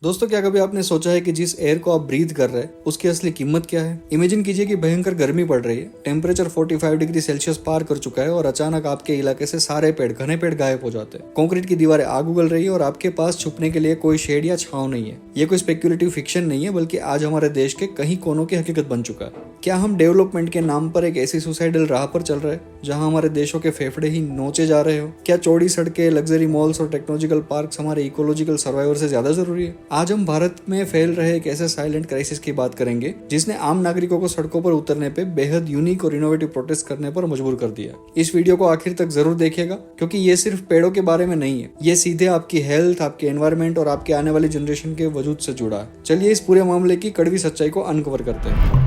दोस्तों, क्या कभी आपने सोचा है कि जिस एयर को आप ब्रीथ कर रहे हैं उसकी असली कीमत क्या है? इमेजिन कीजिए कि भयंकर गर्मी पड़ रही है, टेम्परेचर 45 डिग्री सेल्सियस पार कर चुका है और अचानक आपके इलाके से सारे पेड़, घने पेड़ गायब हो जाते हैं। कंक्रीट की दीवारें आग उगल रही है और आपके पास छुपने के लिए कोई शेड या छांव नहीं है। ये कोई स्पेक्युलेटिव फिक्शन नहीं है, बल्कि आज हमारे देश के कई कोनों की हकीकत बन चुका है। क्या हम डेवलपमेंट के नाम पर एक ऐसी सुसाइडल राह पर चल रहे हैं जहां हमारे देशों के फेफड़े ही नोचे जा रहे हो? क्या चौड़ी सड़कें, लग्जरी मॉल्स और टेक्नोलॉजिकल पार्क्स हमारे इकोलॉजिकल सर्वाइवर से ज्यादा जरूरी है? आज हम भारत में फैल रहे एक ऐसे साइलेंट क्राइसिस की बात करेंगे जिसने आम नागरिकों को सड़कों पर उतरने पे बेहद यूनिक और इनोवेटिव प्रोटेस्ट करने पर मजबूर कर दिया। इस वीडियो को आखिर तक जरूर देखिएगा, क्योंकि ये सिर्फ पेड़ों के बारे में नहीं है, ये सीधे आपकी हेल्थ, आपके एनवायरमेंट और आपके आने वाली जनरेशन के वजूद से जुड़ा है। चलिए इस पूरे मामले की कड़वी सच्चाई को अनकवर करते हैं।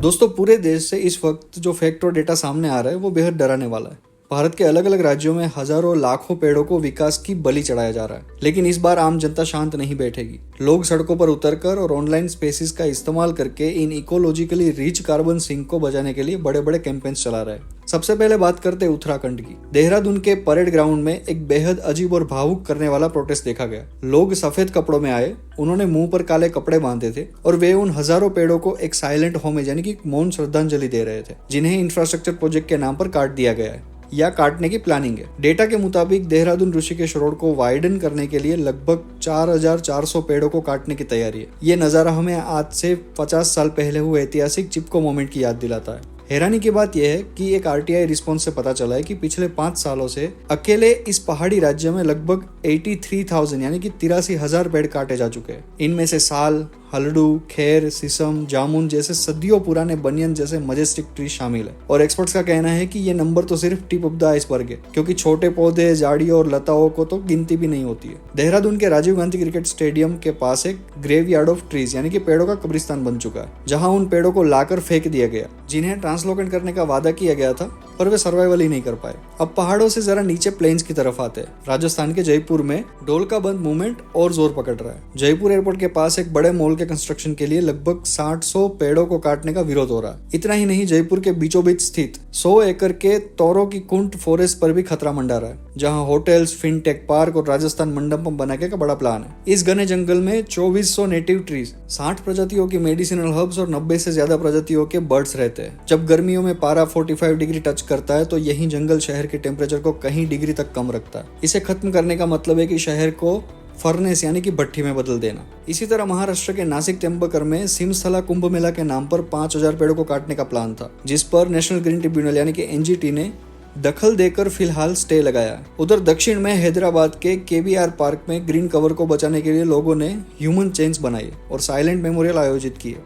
दोस्तों, पूरे देश से इस वक्त जो फैक्ट और डेटा सामने आ रहा है वो बेहद डराने वाला है। भारत के अलग अलग राज्यों में हजारों लाखों पेड़ों को विकास की बलि चढ़ाया जा रहा है, लेकिन इस बार आम जनता शांत नहीं बैठेगी। लोग सड़कों पर उतरकर और ऑनलाइन स्पेसेस का इस्तेमाल करके इन इकोलॉजिकली रिच कार्बन सिंक को बचाने के लिए बड़े बड़े कैंपेन्स चला रहे हैं। सबसे पहले बात करते हैं उत्तराखंड की। देहरादून के परेड ग्राउंड में एक बेहद अजीब और भावुक करने वाला प्रोटेस्ट देखा गया। लोग सफेद कपड़ों में आए, उन्होंने मुंह पर काले कपड़े बांधे थे और वे उन हजारों पेड़ों को एक साइलेंट होमेज यानी कि मौन श्रद्धांजलि दे रहे थे, जिन्हें इंफ्रास्ट्रक्चर प्रोजेक्ट के नाम पर काट दिया गया है या काटने की प्लानिंग है। डेटा के मुताबिक देहरादून ऋषिकेश रोड को वाइडन करने के लिए लगभग 4400 पेड़ों को काटने की तैयारी है। ये नजारा हमें आज से 50 साल पहले हुए ऐतिहासिक चिपको मोमेंट की याद दिलाता है। हैरानी की बात यह है कि एक आरटीआई रिस्पॉन्स से पता चला है कि पिछले 5 सालों से अकेले इस पहाड़ी राज्य में लगभग 83,000 यानी कि 83,000 पेड़ काटे जा चुके हैं। इनमें से साल, हल्डू, खैर, शीशम, जामुन जैसे सदियों पुराने बनियन जैसे मजेस्टिक ट्री शामिल है। और एक्सपर्ट्स का कहना है कि ये नंबर तो सिर्फ टिप ऑफ द आइसबर्ग है, क्योंकि छोटे पौधे, झाड़ियों और लताओं को तो गिनती भी नहीं होती है। देहरादून के राजीव गांधी क्रिकेट स्टेडियम के पास एक ग्रेवयार्ड ऑफ ट्रीज यानी कि पेड़ों का कब्रिस्तान बन चुका है, जहां उन पेड़ों को लाकर फेंक दिया गया जिन्हें ट्रांसलोकेट करने का वादा किया गया था, पर वे सर्वाइवल ही नहीं कर पाए। अब पहाड़ों से जरा नीचे प्लेन्स की तरफ आते हैं। राजस्थान के जयपुर में ढोलका बंद मूवमेंट और जोर पकड़ रहा है। जयपुर एयरपोर्ट के पास एक बड़े मॉल के कंस्ट्रक्शन के लिए लगभग 700 पेड़ों को काटने का विरोध हो रहा है। इतना ही नहीं, जयपुर के बीचों बीच स्थित 100 एकड़ के तोरो की कुंट फॉरेस्ट पर भी खतरा मंडा रहा है, जहां होटल्स, फिनटेक पार्क और राजस्थान मंडपम बनाने का बड़ा प्लान है। इस घने जंगल में 2400 नेटिव ट्रीज, 60 प्रजातियों की मेडिसिनल हर्ब्स और 90 से ज्यादा प्रजातियों के बर्ड्स रहते हैं। जब गर्मियों में पारा 45 डिग्री टच करता है तो यही जंगल शहर के टेम्परेचर को कहीं डिग्री तक कम रखता है। इसे खत्म करने का मतलब है कि शहर को फर्नेस यानी कि भट्टी में बदल देना। इसी तरह महाराष्ट्र के नासिक त्र्यंबकर में सिमस्थला कुंभ मेला के नाम पर 5000 पेड़ों को काटने का प्लान था, जिस पर नेशनल ग्रीन ट्रिब्यूनल यानी कि एनजीटी ने दखल देकर फिलहाल स्टे लगाया। उधर दक्षिण में हैदराबाद के केबीआर पार्क में ग्रीन कवर को बचाने के लिए लोगों ने ह्यूमन चेन्स बनाए और साइलेंट मेमोरियल आयोजित किए।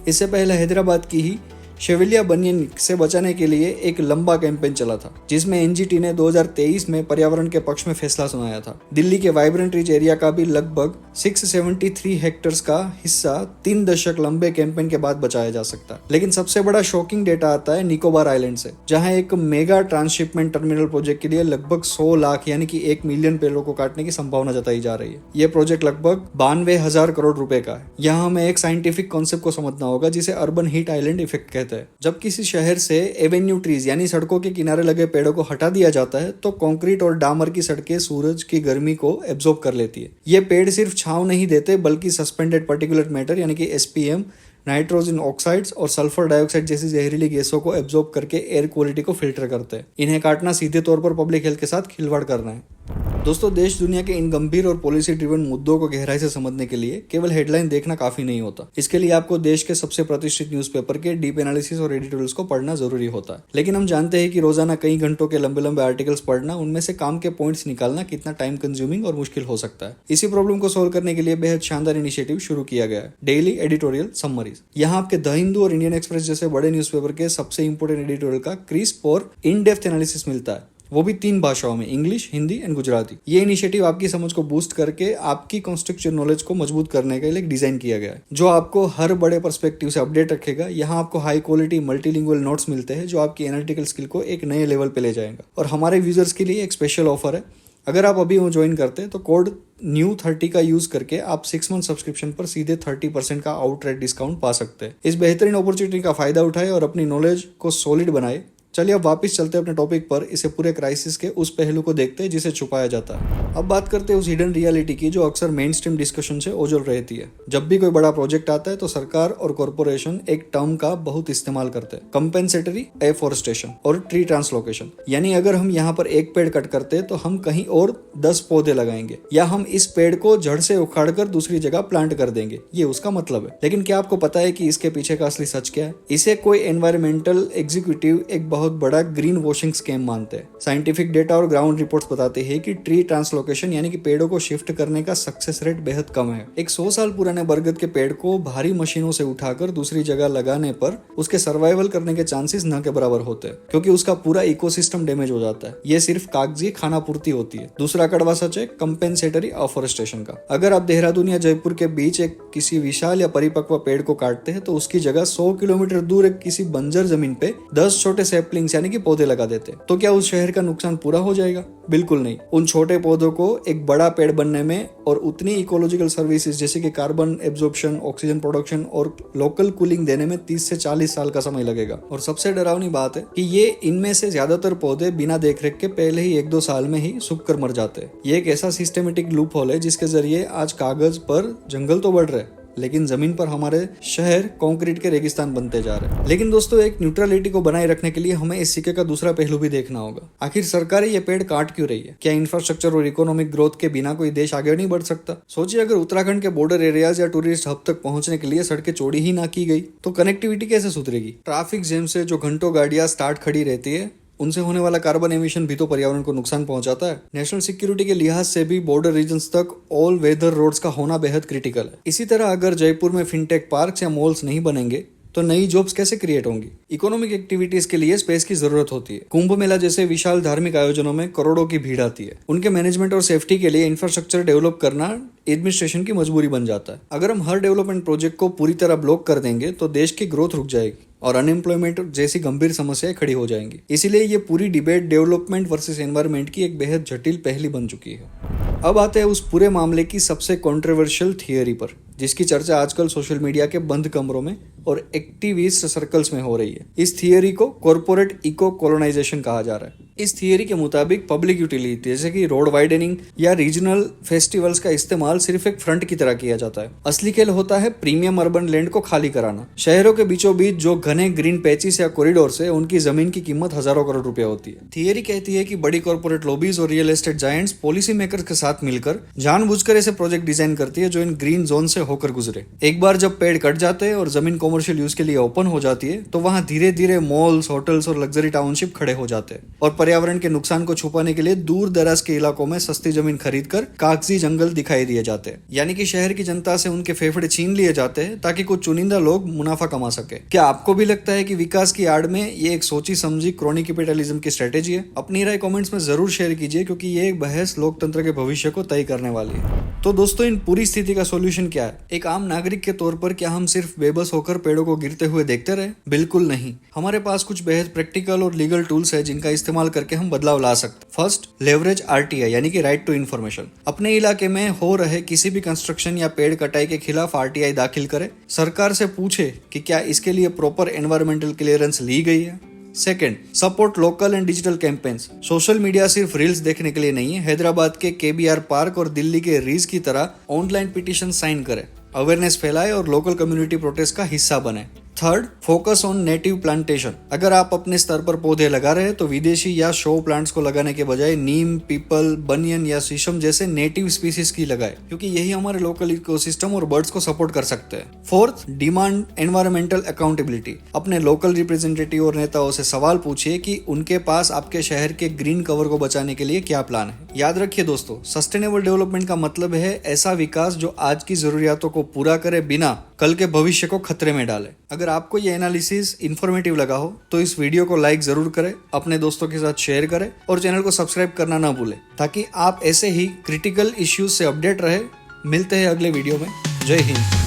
इससे पहले हैदराबाद की ही शेविलिया बनियन से बचाने के लिए एक लंबा कैंपेन चला था, जिसमें एनजीटी ने 2023 में पर्यावरण के पक्ष में फैसला सुनाया था। दिल्ली के वाइब्रेंट रिच एरिया का भी लगभग 673 हेक्टेयर्स का हिस्सा 3 दशक लंबे कैंपेन के बाद बचाया जा सकता है। लेकिन सबसे बड़ा शॉकिंग डेटा आता है निकोबार आइलैंड से, जहां एक मेगा ट्रांसशिपमेंट टर्मिनल प्रोजेक्ट के लिए लगभग 100 लाख यानी कि 1 मिलियन पेड़ों को काटने की संभावना जताई जा रही है। यह प्रोजेक्ट लगभग 92,000 करोड़ रुपए का है। यहाँ हमें एक साइंटिफिक कॉन्सेप्ट को समझना होगा, जिसे अर्बन हीट आइलैंड इफेक्ट कहते हैं। जब किसी शहर से एवेन्यू ट्रीज यानी सड़कों के किनारे लगे पेड़ों को हटा दिया जाता है तो कंक्रीट और डामर की सड़कें सूरज की गर्मी को एब्जॉर्ब कर लेती है। ये पेड़ सिर्फ छांव नहीं देते, बल्कि सस्पेंडेड पार्टिकुलेट मैटर यानी कि एसपीएम, नाइट्रोजन ऑक्साइड्स और सल्फर डाइऑक्साइड जैसी जहरीली गैसों को एब्जॉर्ब करके एयर क्वालिटी को फिल्टर करते हैं। इन्हें काटना सीधे तौर पर पब्लिक हेल्थ के साथ खिलवाड़ करना है। दोस्तों, देश दुनिया के इन गंभीर और पॉलिसी ड्रिवन मुद्दों को गहराई से समझने के लिए केवल हेडलाइन देखना काफी नहीं होता। इसके लिए आपको देश के सबसे प्रतिष्ठित न्यूज़पेपर के डीप एनालिसिस और एडिटोरियल्स को पढ़ना जरूरी होता है। लेकिन हम जानते हैं कि रोजाना कई घंटों के लंबे लंबे आर्टिकल्स पढ़ना, उनमें से काम के पॉइंट्स निकालना कितना टाइम कंज्यूमिंग और मुश्किल हो सकता है। इसी प्रॉब्लम को सोल्व करने के लिए बेहद शानदार इनिशिएटिव शुरू किया गया है, डेली एडिटोरियल समरीज। यहाँ आपके द हिंदू और इंडियन एक्सप्रेस जैसे बड़े न्यूज़पेपर के सबसे इंपोर्टेंट एडिटोरियल का क्रिस्प और इन डेप्थ एनालिसिस मिलता है, वो भी 3 भाषाओं में, इंग्लिश, हिंदी एंड गुजराती। ये इनिशिएटिव आपकी समझ को बूस्ट करके आपकी कॉन्टेक्चुअल नॉलेज को मजबूत करने के लिए डिजाइन किया गया है, जो आपको हर बड़े पर्सपेक्टिव से अपडेट रखेगा। यहाँ आपको हाई क्वालिटी मल्टीलिंगुअल नोट्स मिलते हैं, जो आपकी एनालिटिकल स्किल को एक नए लेवल पे ले जाएगा। और हमारे यूजर्स के लिए एक स्पेशल ऑफर है। अगर आप अभी वो ज्वाइन करते हैं तो कोड NEW30 का यूज करके आप 6 मंथ सब्सक्रिप्शन पर सीधे 30% का आउटराइट डिस्काउंट पा सकते हैं। इस बेहतरीन अपॉर्चुनिटी का फायदा उठाए और अपनी नॉलेज को सॉलिड बनाए। चलिए अब वापस चलते हैं अपने टॉपिक पर, इसे पूरे क्राइसिस के उस पहलू को देखते हैं जिसे छुपाया जाता है। अब बात करते हैं उस हिडन रियलिटी की जो अक्सर मेन स्ट्रीम डिस्कशन से ओझल रहती है। जब भी कोई बड़ा प्रोजेक्ट आता है तो सरकार और कॉर्पोरेशन एक टर्म का बहुत इस्तेमाल करते हैं, कंपेंसेटरी एफोरेस्टेशन और ट्री ट्रांसलोकेशन। यानी अगर हम यहाँ पर एक पेड़ कट करते हैं तो हम कहीं और 10 पौधे लगाएंगे, या हम इस पेड़ को जड़ से उखाड़ कर दूसरी जगह प्लांट कर देंगे, ये उसका मतलब है। लेकिन क्या आपको पता है कि इसके पीछे का असली सच क्या है? इसे कोई एनवायरमेंटल एग्जीक्यूटिव एक बहुत बड़ा ग्रीन वॉशिंग स्कैम मानते हैं। साइंटिफिक डेटा और ग्राउंड रिपोर्ट्स बताते हैं कि ट्री ट्रांसलोकेशन यानी कि पेड़ों को शिफ्ट करने का सक्सेस रेट बेहद कम है। एक 100 साल पुराने बरगद के पेड़ को भारी मशीनों से उठाकर दूसरी जगह लगाने पर उसके सर्वाइवल करने के चांसेस न के बराबर होते हैं, क्योंकि उसका पूरा इकोसिस्टम डैमेज हो जाता है। ये सिर्फ कागजी खाना पूर्ति होती है। दूसरा कड़वा सच है कंपेंसेटरी अफॉरेस्टेशन का। अगर आप देहरादून या जयपुर के बीच एक किसी विशाल या परिपक्व पेड़ को काटते हैं तो उसकी जगह 100 किलोमीटर दूर एक किसी बंजर जमीन पे 10 छोटे सैपलिंग्स यानी कि पौधे लगा देते, तो क्या उस शहर का नुकसान पूरा हो जाएगा? बिल्कुल नहीं। उन छोटे पौधों को एक बड़ा पेड़ बनने में और उतनी इकोलॉजिकल सर्विसेज जैसे कि कार्बन एब्जॉर्प्शन, ऑक्सीजन प्रोडक्शन और लोकल कूलिंग देने में 30 से 40 साल का समय लगेगा। और सबसे डरावनी बात है कि ये इनमें से ज्यादातर पौधे बिना देखरेख के पहले ही 1-2 साल में ही सूख कर मर जाते हैं। ये एक ऐसा सिस्टमेटिक लूप होल है जिसके जरिए आज कागज पर जंगल तो बढ़ रहे हैं, लेकिन जमीन पर हमारे शहर कंक्रीट के रेगिस्तान बनते जा रहे हैं। लेकिन दोस्तों, एक न्यूट्रलिटी को बनाए रखने के लिए हमें इस सिक्के का दूसरा पहलू भी देखना होगा। आखिर सरकारें ये पेड़ काट क्यों रही है? क्या इंफ्रास्ट्रक्चर और इकोनॉमिक ग्रोथ के बिना कोई देश आगे नहीं बढ़ सकता? सोचिए, अगर उत्तराखंड के बॉर्डर एरियाज या टूरिस्ट हब तक पहुंचने के लिए सड़कें चौड़ी ही ना की गई तो कनेक्टिविटी कैसे सुधरेगी? ट्रैफिक जैम से जो घंटों गाड़ियां स्टार्ट खड़ी रहती है, उनसे होने वाला कार्बन एमिशन भी तो पर्यावरण को नुकसान पहुंचाता है। नेशनल सिक्योरिटी के लिहाज से भी बॉर्डर रीजन्स तक ऑल वेदर रोड्स का होना बेहद क्रिटिकल है। इसी तरह अगर जयपुर में फिनटेक पार्क्स या मॉल्स नहीं बनेंगे तो नई जॉब्स कैसे क्रिएट होंगी? इकोनॉमिक एक्टिविटीज के लिए स्पेस की जरूरत होती है। कुंभ मेला जैसे विशाल धार्मिक आयोजनों में करोड़ों की भीड़ आती है। उनके मैनेजमेंट और सेफ्टी के लिए इंफ्रास्ट्रक्चर डेवलप करना एडमिनिस्ट्रेशन की मजबूरी बन जाता है। अगर हम हर डेवलपमेंट प्रोजेक्ट को पूरी तरह ब्लॉक कर देंगे तो देश की ग्रोथ रुक जाएगी और अनएम्प्लॉयमेंट जैसी गंभीर समस्याएं खड़ी हो जाएंगी। इसीलिए ये पूरी डिबेट डेवलपमेंट वर्सेस एनवायरनमेंट की एक बेहद जटिल पहेली बन चुकी है। अब आते हैं उस पूरे मामले की सबसे कंट्रोवर्शियल थियरी पर, जिसकी चर्चा आजकल सोशल मीडिया के बंद कमरों में और एक्टिविस्ट सर्कल्स में हो रही है। इस थियरी को कॉर्पोरेट इको कोलोनाइजेशन कहा जा रहा है। इस थियरी के मुताबिक पब्लिक यूटिलिटी जैसे कि रोड वाइडनिंग या रीजनल फेस्टिवल्स का इस्तेमाल सिर्फ एक फ्रंट की तरह किया जाता है। असली खेल होता है प्रीमियम अर्बन लैंड को खाली कराना। शहरों के बीचों बीच जो घने ग्रीन पैचेस या कॉरिडोर से उनकी जमीन की कीमत हजारों करोड़ रुपए होती है। थियरी कहती है कि बड़ी कॉर्पोरेट लॉबीज और real estate giants policy makers के साथ मिलकर जानबूझकर ऐसे प्रोजेक्ट डिजाइन करती है जो इन ग्रीन जोन से होकर गुजरे। एक बार जब पेड़ कट जाते हैं और जमीन कॉमर्शियल यूज के लिए ओपन हो जाती है तो वहां धीरे धीरे मॉल्स, होटल्स और लग्जरी टाउनशिप खड़े हो जाते हैं और पर्यावरण के नुकसान को छुपाने के लिए दूर दराज के इलाकों में सस्ती जमीन खरीदकर कागजी जंगल दिखाई दिए जाते हैं। यानी कि शहर की जनता से उनके फेफड़े छीन लिए जाते हैं ताकि कुछ चुनिंदा लोग मुनाफा कमा सके। क्या आपको भी लगता है कि विकास की आड़ में ये एक सोची समझी क्रोनी कैपिटलिज्म की स्ट्रेटेजी है? अपनी राय कमेंट्स में जरूर शेयर कीजिए, क्योंकि ये एक बहस लोकतंत्र के भविष्य को तय करने वाली है। तो दोस्तों, इन पूरी स्थिति का सोल्यूशन क्या है? एक आम नागरिक के तौर पर क्या हम सिर्फ बेबस होकर पेड़ों को गिरते हुए देखते रहे? बिल्कुल नहीं। हमारे पास कुछ बेहद प्रैक्टिकल और लीगल टूल्स है जिनका इस्तेमाल करके हम बदलाव ला सकते। फर्स्ट, लेवरेज आरटीआई यानी कि राइट टू इन्फॉर्मेशन। अपने इलाके में हो रहे किसी भी कंस्ट्रक्शन या पेड़ कटाई के खिलाफ आरटीआई दाखिल करे। सरकार से पूछे कि क्या इसके लिए प्रॉपर एनवायरमेंटल क्लियरेंस ली गई है। Second, support local and digital campaigns. Social media सिर्फ रील्स देखने के लिए नहीं है। हैदराबाद के केबीआर पार्क और दिल्ली के रीज की तरह ऑनलाइन पिटीशन साइन करें, अवेयरनेस फैलाए और लोकल कम्युनिटी प्रोटेस्ट का हिस्सा बने। Third, focus on native plantation. अगर आप अपने स्तर पर पौधे लगा रहे हैं तो विदेशी या शो प्लांट्स को लगाने के बजाय नीम, पीपल, बनियन या शीशम जैसे नेटिव स्पीसीज की लगाए, क्योंकि यही हमारे लोकल इकोसिस्टम और बर्ड्स को सपोर्ट कर सकते हैं। Fourth, demand environmental accountability. अपने लोकल रिप्रेजेंटेटिव और नेताओं से सवाल पूछिए कि उनके पास आपके शहर के ग्रीन कवर को बचाने के लिए क्या प्लान है। याद रखिए दोस्तों, सस्टेनेबल डेवलपमेंट का मतलब है ऐसा विकास जो आज की जरूरियातों को पूरा करे बिना कल के भविष्य को खतरे में डाले। अगर आपको ये एनालिसिस इन्फॉर्मेटिव लगा हो तो इस वीडियो को लाइक जरूर करें, अपने दोस्तों के साथ शेयर करें और चैनल को सब्सक्राइब करना ना भूलें, ताकि आप ऐसे ही क्रिटिकल इश्यूज से अपडेट रहे। मिलते हैं अगले वीडियो में। जय हिंद।